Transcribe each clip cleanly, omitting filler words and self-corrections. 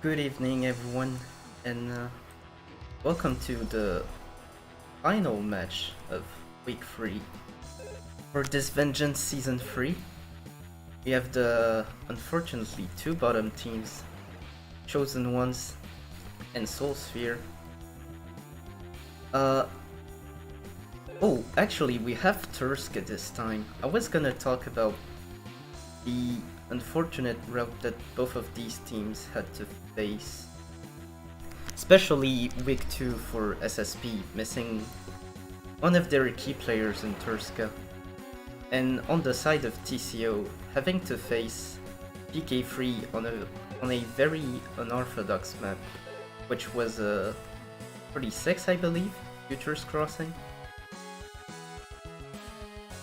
Good evening, everyone, and welcome to the final match of Week 3 for this Vengeance Season 3. We have the, unfortunately, two bottom teams, Chosen Ones and SwoleSphere. Actually, we have Turska this time. I was gonna talk about the unfortunate route that both of these teams had to face. Especially Week 2 for SSP, missing one of their key players in Turska. And on the side of TCO, having to face PK3 on a very unorthodox map, which was 36, I believe, Futures Crossing.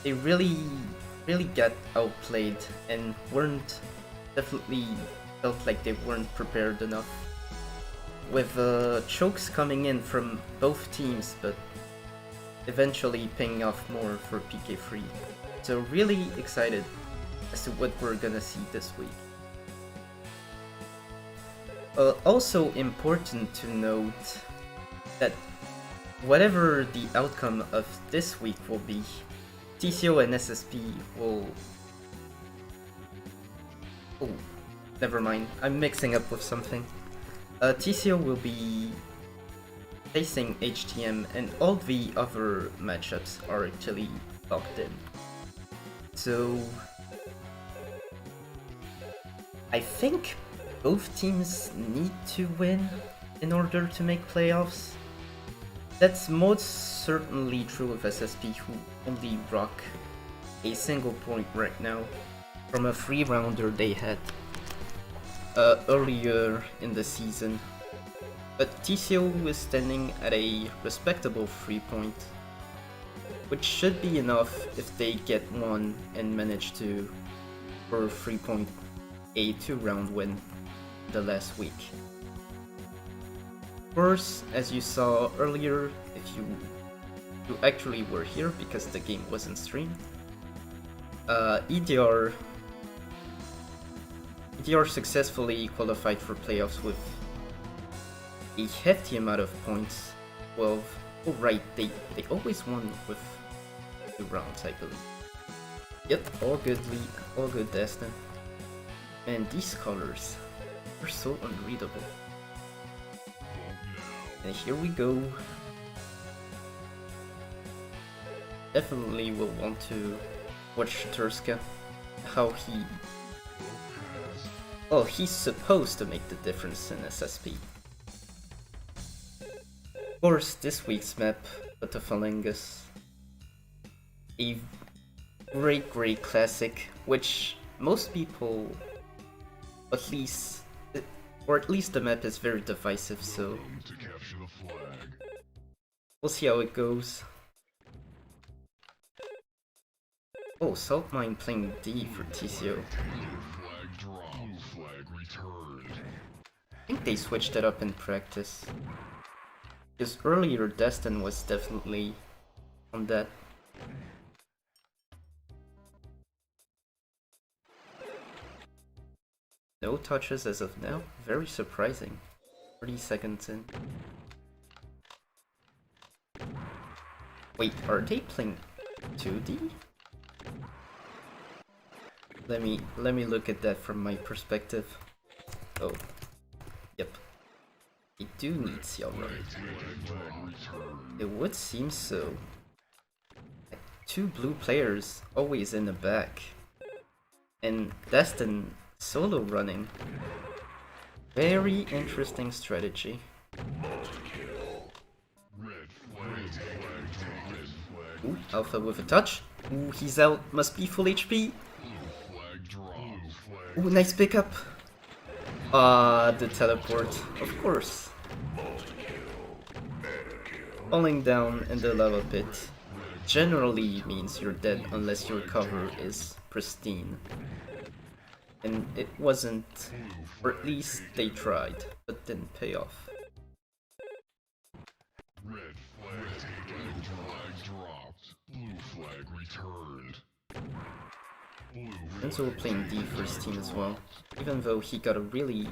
They really got outplayed and definitely felt like they weren't prepared enough. With chokes coming in from both teams, but eventually paying off more for PK3. So really excited as to what we're gonna see this week. Also important to note that whatever the outcome of this week will be, TCO and SSP will... Oh, never mind, I'm mixing up with something. TCO will be facing HTM and all the other matchups are actually locked in. So I think both teams need to win in order to make playoffs. That's most certainly true of SSP, who only rock a single point right now from a 3-rounder they had earlier in the season. But TCO is standing at a respectable 3-point, which should be enough if they get one and manage to for 3-point a 2-round win the last week. Of course, as you saw earlier, if you actually were here because the game wasn't streamed, EDR successfully qualified for playoffs with a hefty amount of points. 12. Oh right, they always won with 2 rounds, I believe. Yep, all good Destin. And these colors are so unreadable. And here we go. Definitely will want to watch Turska, how he... Well, he's supposed to make the difference in SSP. Of course, this week's map, the Phalangus. A great classic, which most people, at least the map is very divisive, so we'll see how it goes. Oh, Salt Mine playing D for TCO. I think they switched it up in practice, because earlier Destin was definitely on that. No touches as of now, very surprising. 30 seconds in. Wait, are they playing 2D? Let me look at that from my perspective. Oh, yep. They do need CL It would seem so. 2 blue players always in the back, and Destin solo running. Very interesting strategy. Ooh, Alpha with a touch. Ooh, he's out. Must be full HP. Ooh, nice pickup. The teleport, of course. Falling down in the lava pit generally means you're dead unless your cover is pristine. And it wasn't, or at least they tried, but didn't pay off. Red flag dropped. Blue flag returned. Enzo playing D for his team as well, even though he got a really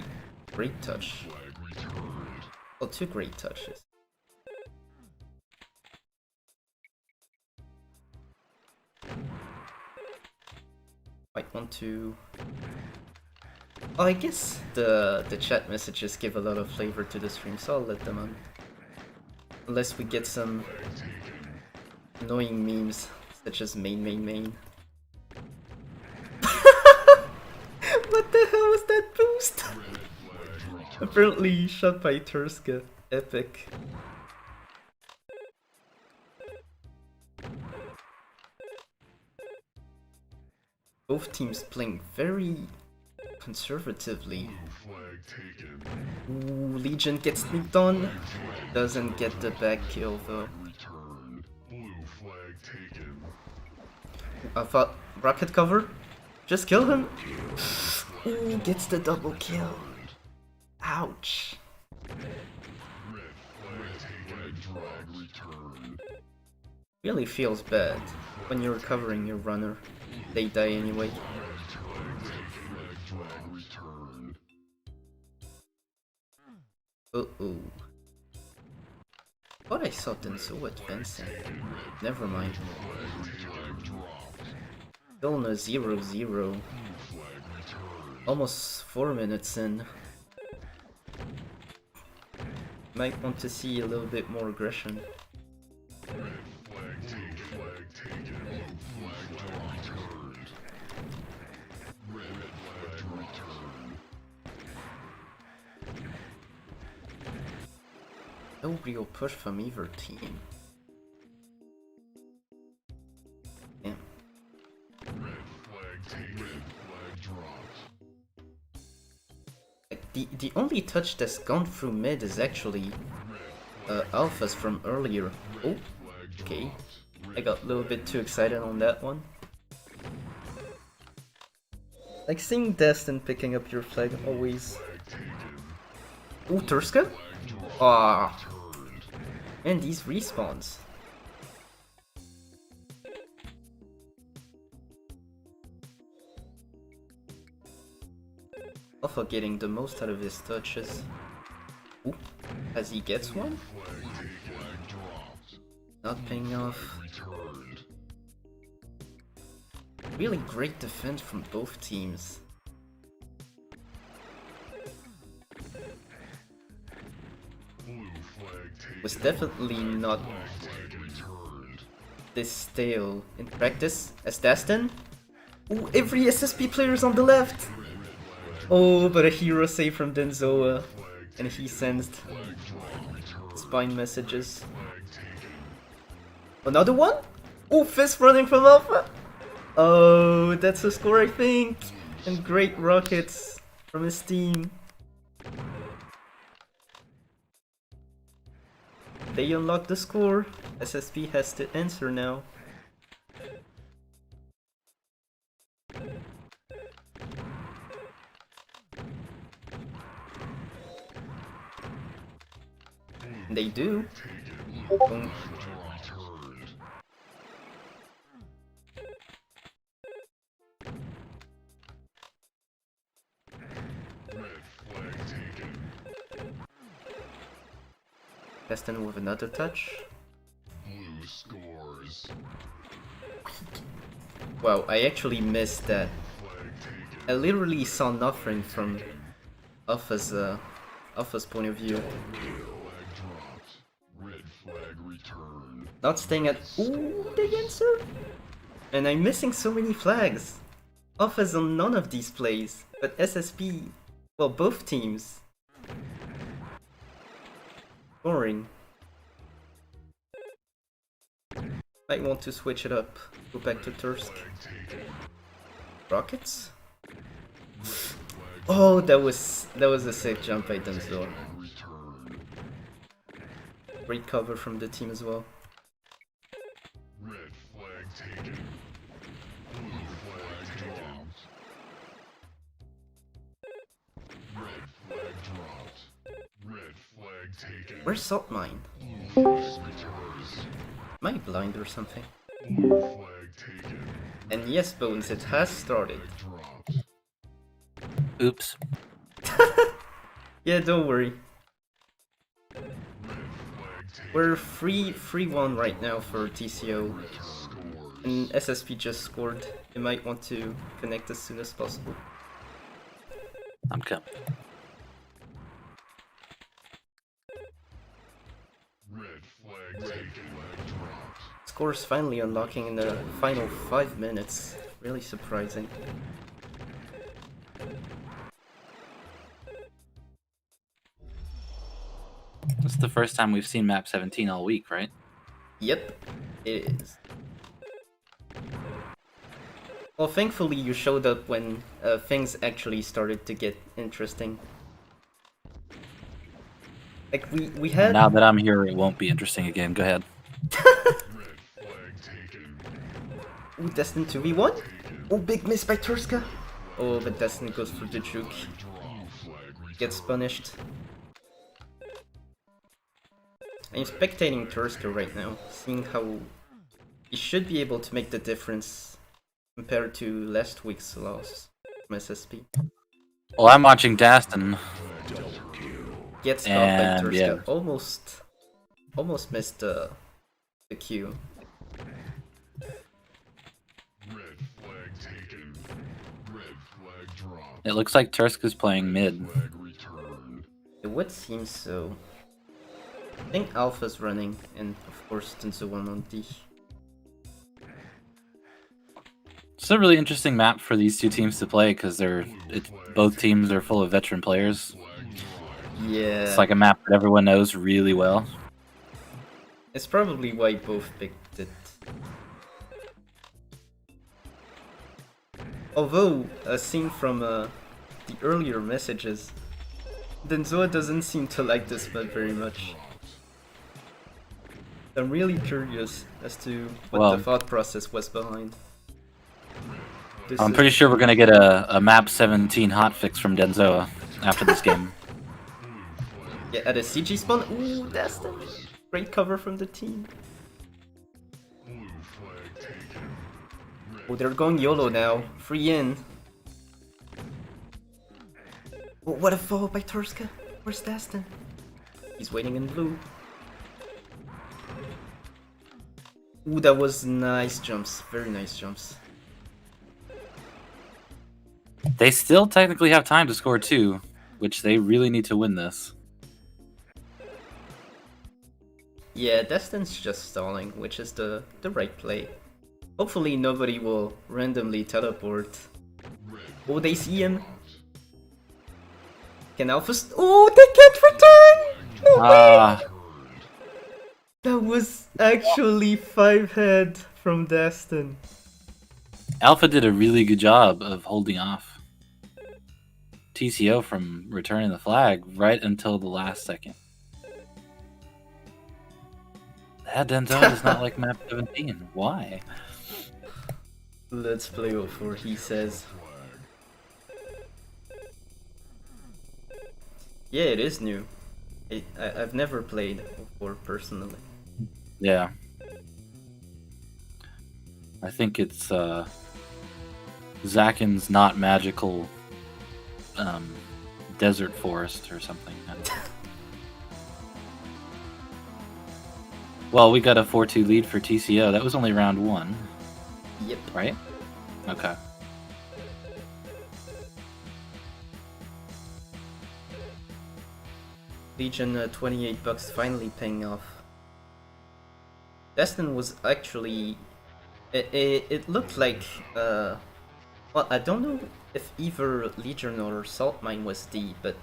Great touch. Flag returned. Oh, 2 great touches. Might want to... Oh, I guess the chat messages give a lot of flavor to the stream, so I'll let them on. Unless we get some annoying memes, such as main. What the hell was that boost? Apparently shot by Turska. Epic. Both teams playing very conservatively. Ooh, Legion gets sneaked on. Doesn't get the back kill though. I thought rocket cover. Just kill him. Ooh, gets the double kill. Ouch. Really feels bad when you're covering your runner. They die anyway. Uh-oh. Thought I saw Denso advancing. Never mind. Still on a 0-0. Almost 4 minutes in. Might want to see a little bit more aggression. No real push from either team. Damn. The only touch that's gone through mid is actually Alphas from earlier. Oh, okay. I got a little bit too excited on that one. Like seeing Destin picking up your flag always. Oh, Turska? Ah. And these respawns. Alpha getting the most out of his touches. Ooh, as he gets one? Not paying off. Really great defense from both teams. Was definitely not this stale in practice as Destin. Ooh, every SSP player is on the left! Oh, but a hero save from Denzoa, and he sensed spine messages. Another one? Oh, Fist running from Alpha! Oh, that's a score I think! And great rockets from his team. They unlock the score. SSP has to answer now. They do. Boom. Destin with another touch. Blue scores. Wow, I actually missed that. I literally saw nothing from Alpha's point of view. Red flag returned. Not staying at. Ooh, the answer! And I'm missing so many flags. Alpha's on none of these plays, but SSP, well, both teams. Scoring. Might want to switch it up. Go back to Tursk. Rockets? Oh, that was a sick jump by Denzel. Great cover from the team as well. Red flag taken. Blue flag dropped. Red flag dropped. Red flag taken. Where's Salt Mine? Blue flag returns. Am I blind or something? Blue flag taken. And yes, Bones, it has started. Dropped. Oops. Yeah, don't worry. Red flag taken. We're 3-1 right now for TCO. Red scores. And SSP just scored. You might want to connect as soon as possible. I'm coming. Red flag taken. Flag dropped. Scores finally unlocking in the final 5 minutes. Really surprising. This is the first time we've seen map 17 all week, right? Yep, it is. Well, thankfully you showed up when things actually started to get interesting. Like we had. Now that I'm here, it won't be interesting again. Go ahead. Red flag taken. Ooh, Destin 2v1? Taken. Oh, big miss by Turska. Oh, but Destin goes for the juke. Drop. Flag Gets returned. punished. I'm spectating Turska right now, seeing how he should be able to make the difference compared to last week's loss from SSP. Well, I'm watching Daston. Gets caught And, by Turska. yeah. Almost missed the Q. Red flag taken. Red flag dropped. It looks like Tursk is playing mid. Flag returned. It would seem so. I think Alpha's running, and of course Tenzo1 on D. It's a really interesting map for these two teams to play because both teams are full of veteran players. Flag dropped. Yeah. It's like a map that everyone knows really well. It's probably why both picked it. Although, seen from the earlier messages, Denzoa doesn't seem to like this map very much. I'm really curious as to what Well, the thought process was behind. This I'm is- pretty sure we're gonna get a map 17 hotfix from Denzoa after this game. Yeah, at a CG spawn. Ooh, that's the great cover from the team. Blue flag taken. Oh, they're going YOLO now. Free in. Oh, what a fall by Turska. Where's Daston? He's waiting in blue. Ooh, that was nice jumps. Very nice jumps. They still technically have time to score 2, which they really need to win this. Yeah, Destin's just stalling, which is the right play. Hopefully nobody will randomly teleport. Oh, they see him. Can Alpha... Oh, they can't return! No way! That was actually 5 head from Destin. Alpha did a really good job of holding off TCO from returning the flag right until the last second. That Denzo does not like map 17. Why? Let's play 04, he says. Yeah, it is new. I've never played 04 personally. Yeah. I think it's Zakin's not magical desert forest or something. Well, we got a 4-2 lead for TCO. That was only round 1, Yep. right? Okay. Legion $28 finally paying off. Destin was actually... It looked like... well, I don't know if either Legion or Salt Mine was D, but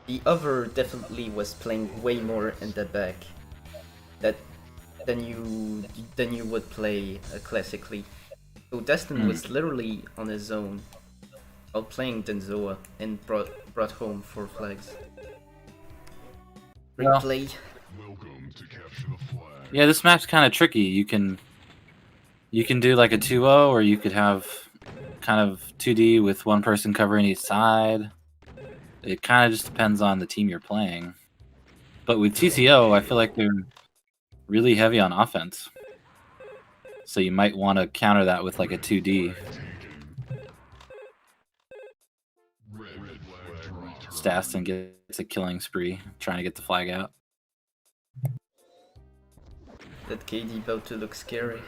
the other definitely was playing way more in the back than you would play classically. So Destin was literally on his own while playing Denzoa and brought home 4 flags. Great Well, play. Welcome to capture the flag. yeah, this map's kind of tricky. You can do like a 2-0, or you could have kind of 2D with one person covering each side. It kind of just depends on the team you're playing. But with TCO, I feel like they're really heavy on offense. So you might want to counter that with like a 2D. Red Staston gets a killing spree, trying to get the flag out. That KD about to look scary.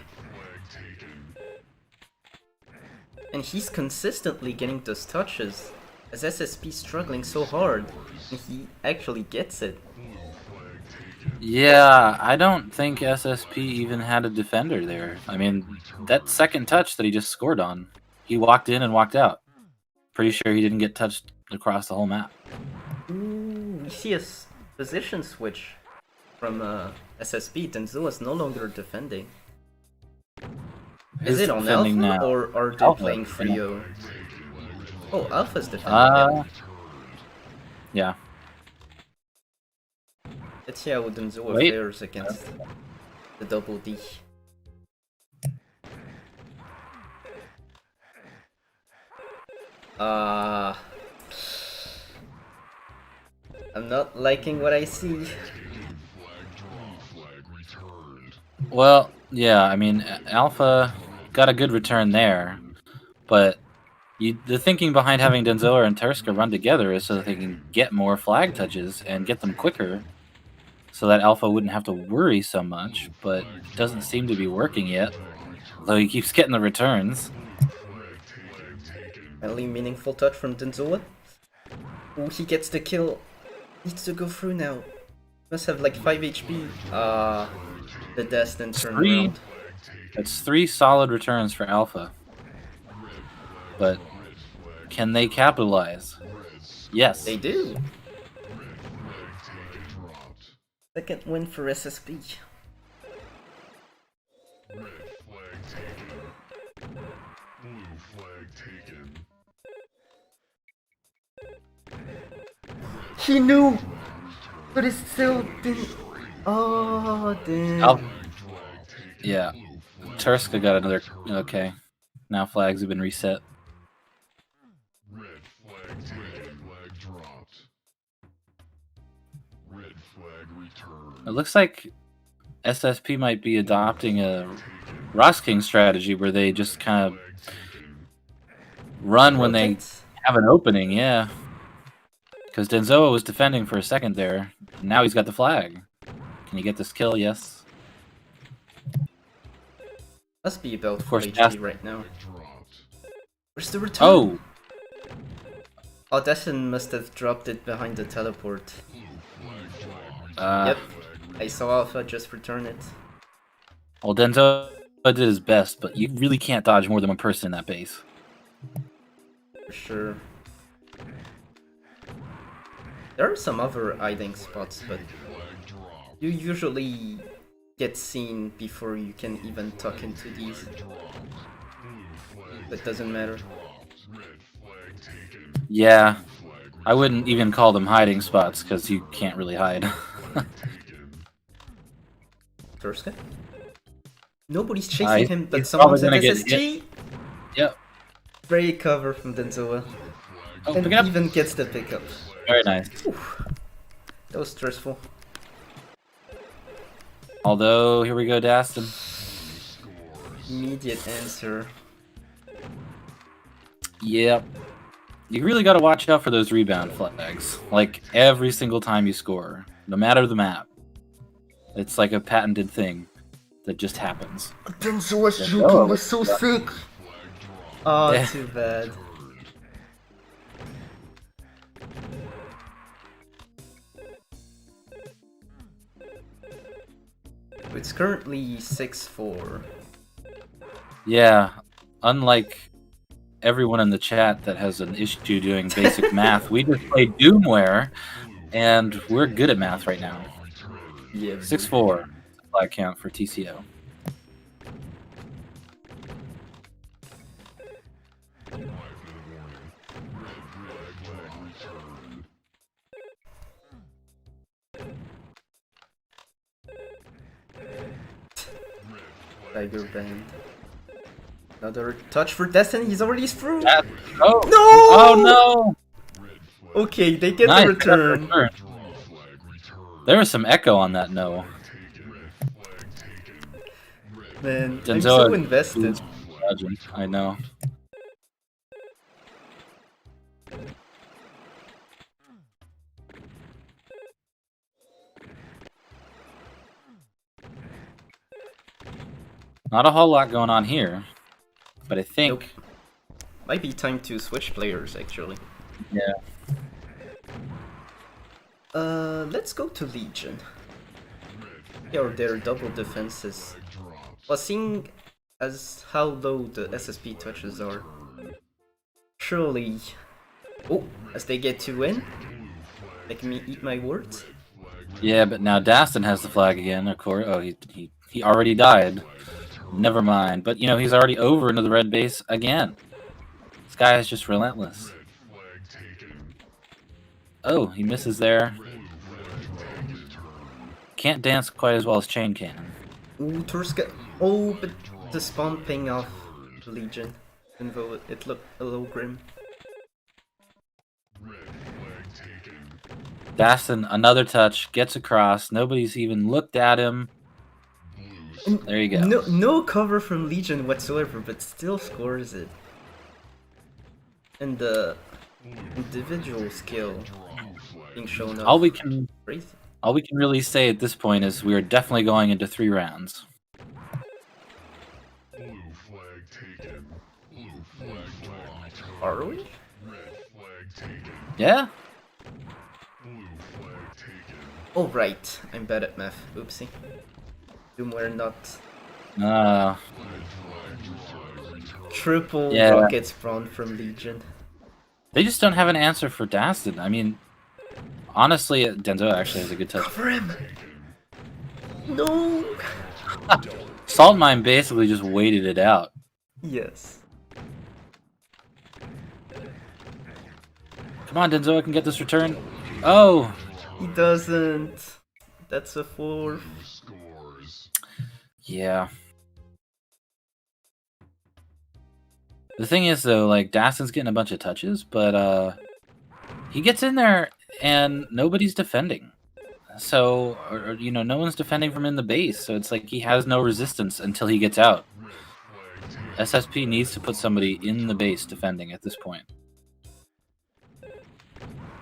And he's consistently getting those touches, as SSP struggling so hard, and he actually gets it. Yeah, I don't think SSP even had a defender there. I mean, that second touch that he just scored on, he walked in and walked out. Pretty sure he didn't get touched across the whole map. Ooh, we see a position switch from SSP. Denzo is no longer defending. Is Who's it on defending Alpha, now? or are they Alpha, playing yeah. Frio? Oh, Alpha's defending. Yeah. Let's see how Denzo Wait. fares against the double D. I'm not liking what I see. Well, yeah, I mean, Alpha got a good return there, but the thinking behind having Denzoa and Turska run together is so that they can get more flag touches and get them quicker, so that Alpha wouldn't have to worry so much, but it doesn't seem to be working yet, though he keeps getting the returns. Finally meaningful touch from Denzoa. Ooh, he gets the kill. Needs to go through now. Must have like 5 HP. The Destin turn around. That's 3 solid returns for Alpha. But can they capitalize? Yes. They do. Second win for SSP. He knew, but it still didn't. Oh, damn. Yeah. Turska got another. Okay. Now flags have been reset. It looks like SSP might be adopting a Ross King strategy where they just kind of run when they have an opening, yeah. Because Denzoa was defending for a second there. And now he's got the flag. Can you get this kill? Yes. Must be about Of course, 4 HP right now. Where's the return? Oh! Destin must have dropped it behind the teleport. Yep. I saw Alpha just return it. Well, Denzoa did his best, but you really can't dodge more than one person in that base. For sure. There are some other hiding spots, but you usually get seen before you can even tuck into these. That doesn't matter. Yeah, I wouldn't even call them hiding spots because you can't really hide. Turska? Nobody's chasing him, but he's someone's at probably gonna SSG. Yep. Great cover from Denzoa. Oh, And pick it up. even gets the pickup. Very nice. Oof. That was stressful. Although, here we go, Daston. Immediate answer. Yep. You really got to watch out for those rebound flags. Like, every single time you score. No matter the map. It's like a patented thing that just happens. Denzoa's juking was so sick! Oh, Yeah. too bad. It's currently 6-4. Yeah. Unlike everyone in the chat that has an issue doing basic math, we just play Doomware, and we're good at math right now. Yeah. 6-4 flag count for TCO. Tiger Band. Another touch for Destiny, he's already through! Oh! No! Oh no! Okay, they get Nice, the return. There was some echo on that no. Man, I'm Denzoa so invested. I know. Not a whole lot going on here, but I think Nope. Might be time to switch players, actually. yeah. Let's go to Legion. Here, their double defenses. Well, seeing as how low the SSP touches are, surely... Oh, as they get to win? Make me eat my words? Yeah, but now Dastin has the flag again, of course. Oh, he already died. Never mind. But, you know, he's already over into the red base again. This guy is just relentless. Oh, he misses there. Can't dance quite as well as Chain Cannon. Ooh, Turska. Oh, but the spawn ping off Legion. Even though it looked a little grim. Dastin, another touch, gets across. Nobody's even looked at him. There you go. No cover from Legion whatsoever, but still scores it. And the individual skill being shown off. All we can really say at this point is we are definitely going into 3 rounds. Are we? Yeah? Oh right, I'm bad at math. Oopsie. We're not. Triple Yeah. rocket spawn from Legion. They just don't have an answer for Dastin. I mean, honestly, Denzo actually has a good touch. Cover him! No! Salt Mine basically just waited it out. Yes. Come on, Denzo, I can get this return. Oh! He doesn't. That's a 4. Yeah. The thing is, though, like, Dastin's getting a bunch of touches, but, he gets in there and nobody's defending. So, or, you know, no one's defending from in the base, so it's like he has no resistance until he gets out. SSP needs to put somebody in the base defending at this point.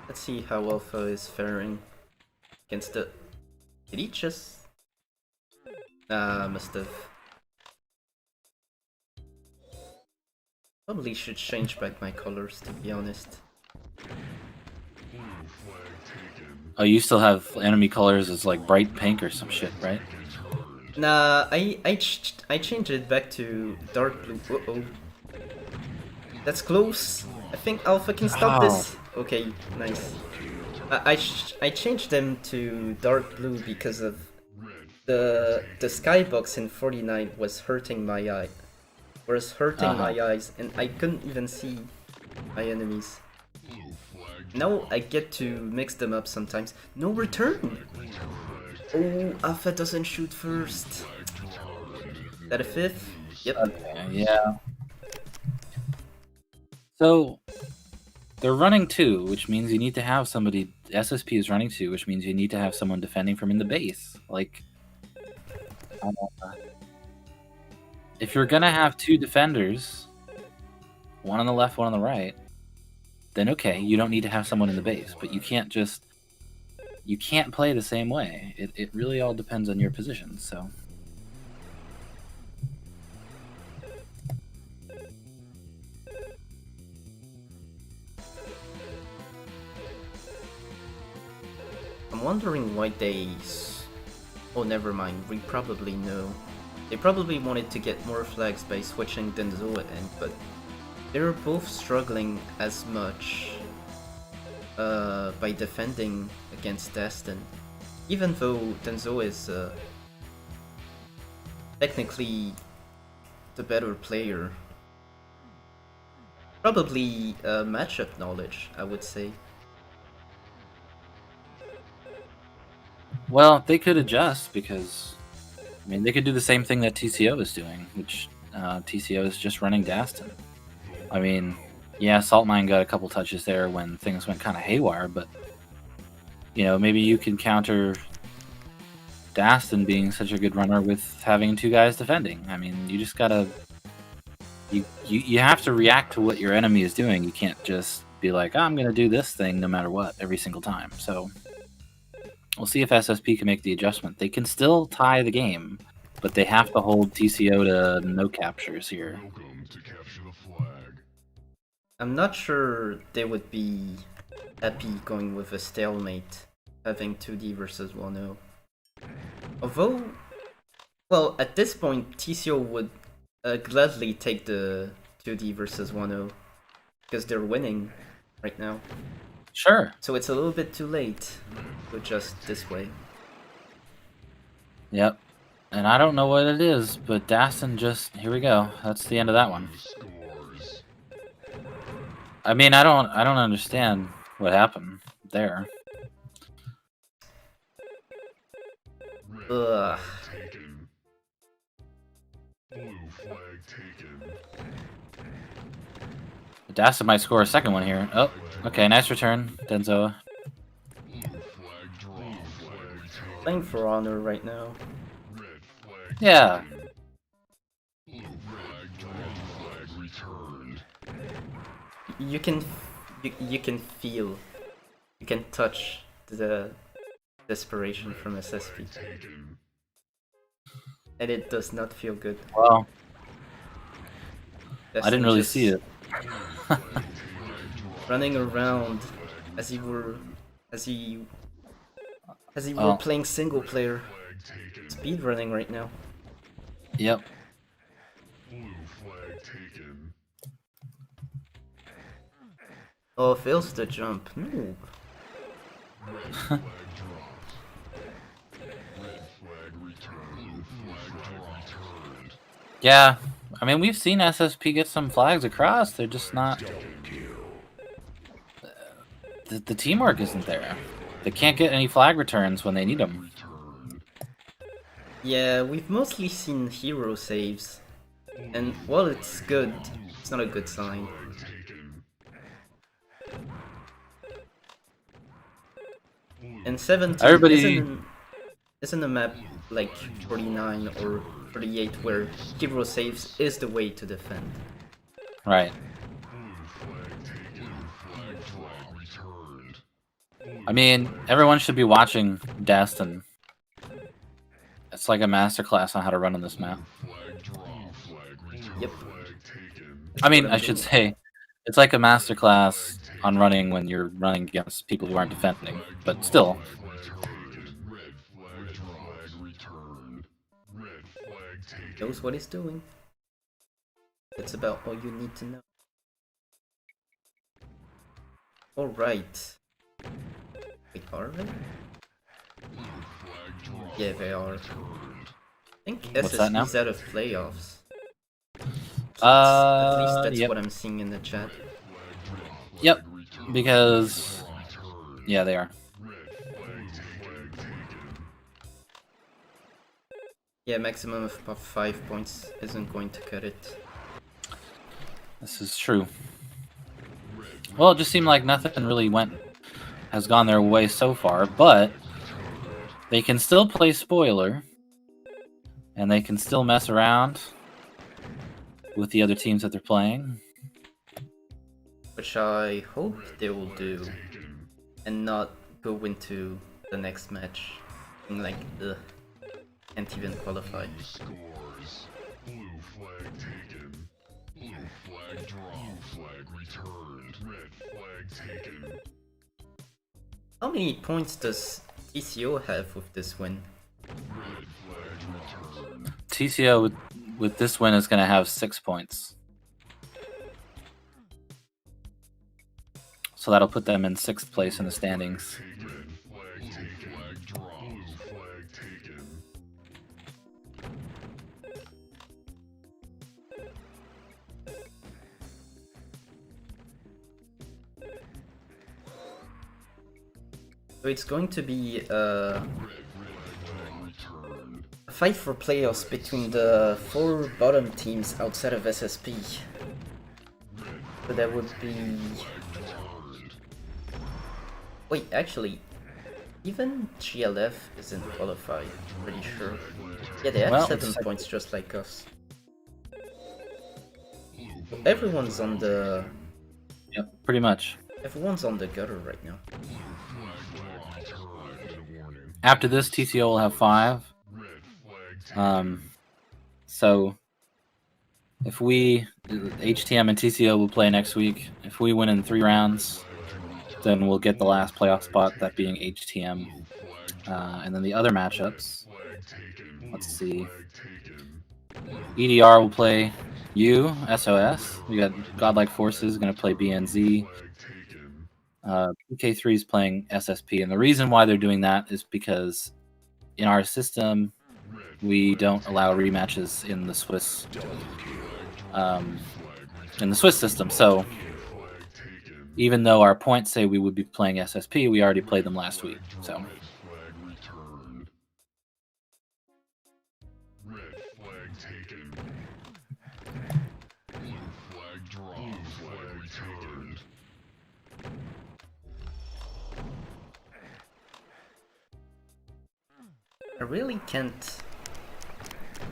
Let's see how Alpha is faring against the... Did he just... must have... Probably should change back my colors, to be honest. Oh, you still have enemy colors as like bright pink or some shit, right? Nah, I changed it back to dark blue. Uh-oh. That's close. I think Alpha can stop this. Okay, nice. I changed them to dark blue because of the skybox in 49 was hurting my eye. Was hurting my eyes, and I couldn't even see my enemies. Now I get to mix them up sometimes. No return! Oh, Alpha doesn't shoot first. Is that a 5th? Yep. Okay, yeah. So, they're running 2, which means you need to have somebody... SSP is running 2, which means you need to have someone defending from in the base. Like... if you're gonna have 2 defenders, one on the left, one on the right, then okay, you don't need to have someone in the base, but you can't just... you can't play the same way. It really all depends on your position, so... I'm wondering why they... Oh, never mind. We probably know. They probably wanted to get more flags by switching Denzo in, but they're both struggling as much by defending against Dastin. Even though Denzo is technically the better player. Probably matchup knowledge, I would say. Well, they could adjust because, I mean, they could do the same thing that TCO is doing, which TCO is just running Dastin. I mean, yeah, Saltmine got a couple touches there when things went kind of haywire, but, you know, maybe you can counter Dastin being such a good runner with having 2 guys defending. I mean, you just gotta... You have to react to what your enemy is doing. You can't just be like, oh, I'm gonna do this thing no matter what every single time. So... we'll see if SSP can make the adjustment. They can still tie the game but they have to hold TCO to no captures here. Welcome to capture the flag. I'm not sure they would be happy going with a stalemate, having 2D versus 1-0. Although, well, at this point, TCO would gladly take the 2D versus 1-0 because they're winning right now. Sure. So it's a little bit too late to adjust this way. Yep. And I don't know what it is, but Dastin just, here we go. That's the end of that one. Scores. I mean, I don't understand what happened there. Red Ugh. flag taken. Blue flag taken. Dastin might score a second one here. Oh, okay, nice return, Denzoa. Blue flag draw. Blue flag taken. Playing for honor right now. Red flag Yeah. taken. Blue flag draw. Red flag returned. You can feel, you can touch the desperation from SSP, Taken. and it does not feel good. Well, I Destin didn't really just see it. running around as he were Oh. playing single player, Flag taken. speed running right now. Yep. Blue flag taken. Oh, fails the jump. No. Red flag dropped. Red flag returned. Blue flag returned. Yeah. I mean, we've seen SSP get some flags across. They're just not. The teamwork isn't there. They can't get any flag returns when they need them. Returned. Yeah, we've mostly seen hero saves, and while it's good, it's not a good sign. Flag taken. And 17 Everybody- isn't a map like 49 or 38 where hero saves is the way to defend. Right. Blue flag taken. Blue flag returned. I mean, everyone should be watching Dastin. It's like a masterclass on how to run on this map. Flag draw. Flag returned. Yep. Flag taken. I mean, what I'm I should doing. say, it's like a masterclass on running when you're running against people who aren't defending. But still, Flag taken. Red flag flag returned. Red flag taken. Knows what he's doing. That's about all you need to know. Alright. Wait, are they? Blue flag draw. Yeah, they are. Returned. I think What's that now? SSP's out of playoffs. Uh, At least that's yep. what I'm seeing in the chat. Yep, because yeah, they are. Red flag taken. Yeah, maximum of 5 points isn't going to cut it. This is true. Well, it just seemed like nothing really has gone their way so far, but they can still play spoiler, and they can still mess around with the other teams that they're playing. Which I hope they will do, Taken. and not go into the next match being like, ugh, can't even qualify. Blue scores. Blue flag taken. Blue flag draw. Blue flag returned. Red flag taken. How many points does TCO have with this win? Red flag returned. TCO with this win is going to have 6 points. So that'll put them in 6th place in the standings. Red flag taken. Flag draw. Blue flag taken. So it's going to be Red flag returned. a fight for playoffs between the 4 bottom teams outside of SSP. So that would be... Wait, actually, even GLF isn't qualified, I'm pretty sure. Yeah, they have Well, 7 points just like us. Everyone's on the... Yep, pretty much. Everyone's on the gutter right now. Flag returned. Warning. After this, TCO will have 5. Red flag So if we HTM and TCO will play next week. If we win in 3 rounds, then we'll get the last playoff spot, that being HTM. And then the other matchups, let's see. EDR will play you, SOS. We got Godlike Forces going to play BNZ. PK3 is playing SSP. And the reason why they're doing that is because in our system, we don't allow rematches in the Swiss system. So even though our points say we would be playing SSP, we already played them last week. So I really can't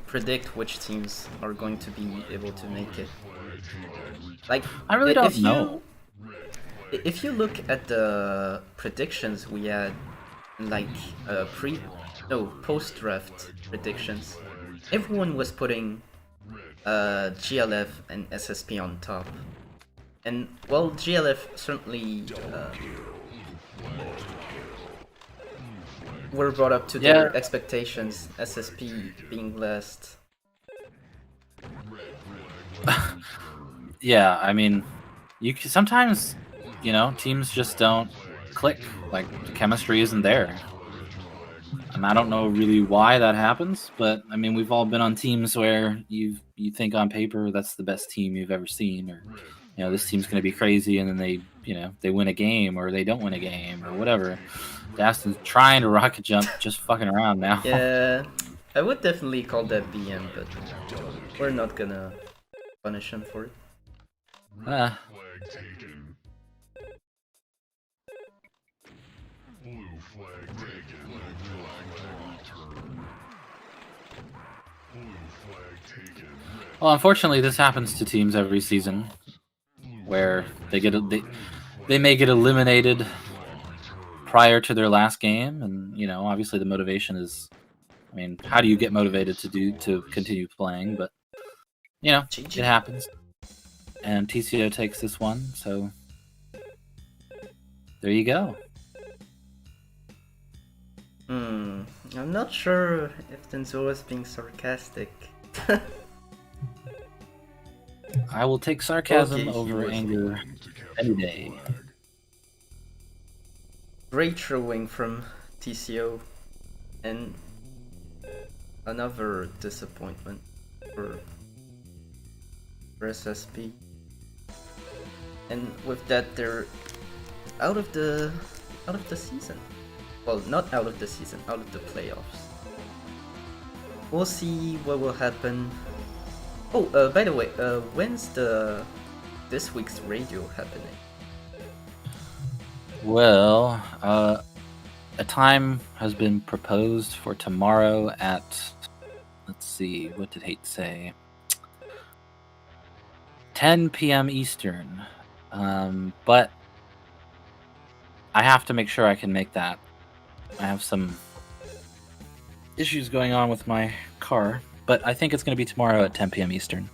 predict which teams are going to be able to make it. Like, I really don't know. If you look at the predictions we had, like post-draft predictions, everyone was putting GLF and SSP on top. And well, GLF certainly were brought up to their expectations, SSP being last. Yeah, I mean, sometimes, teams just don't click. Like, the chemistry isn't there. And I don't know really why that happens, but I mean, we've all been on teams where you think on paper that's the best team you've ever seen, or this team's going to be crazy, and then they win a game, or they don't win a game, or whatever. Daston's trying to rocket jump, just fucking around now. Yeah, I would definitely call that BM, but we're not gonna punish him for it. Well, unfortunately, this happens to teams every season, where they may get eliminated prior to their last game, and obviously the motivation is, I mean, how do you get motivated to continue playing? But it happens, and TCO takes this one, so there you go. I'm not sure if Denzo is being sarcastic. I will take sarcasm over anger any day. Great showing from TCO, and another disappointment for SSP. And with that, they're out of the season. Well, not out of the season, out of the playoffs. We'll see what will happen. Oh, by the way, when's this week's radio happening? Well, a time has been proposed for tomorrow at, let's see, what did Hate say? 10 p.m. Eastern. But I have to make sure I can make that. I have some issues going on with my car, but I think it's going to be tomorrow at 10 p.m. Eastern.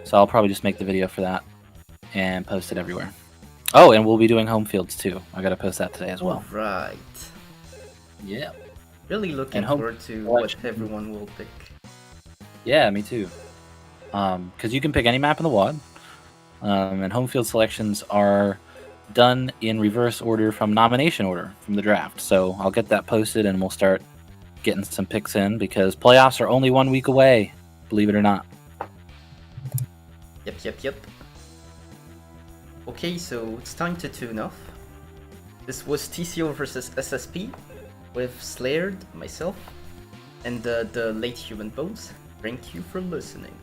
So I'll probably just make the video for that and post it everywhere. Oh, and we'll be doing home fields too. I gotta post that today as well. Right. Yeah. Really looking forward to what everyone will pick. Yeah, me too. Because you can pick any map in the WOD, and home field selections are done in reverse order from nomination order from the draft. So I'll get that posted, and we'll start getting some picks in, because playoffs are only 1 week away, believe it or not. Yep. Okay, so it's time to tune off. This was TCO versus SSP with Slaerd, myself, and the late Human Bones. Thank you for listening.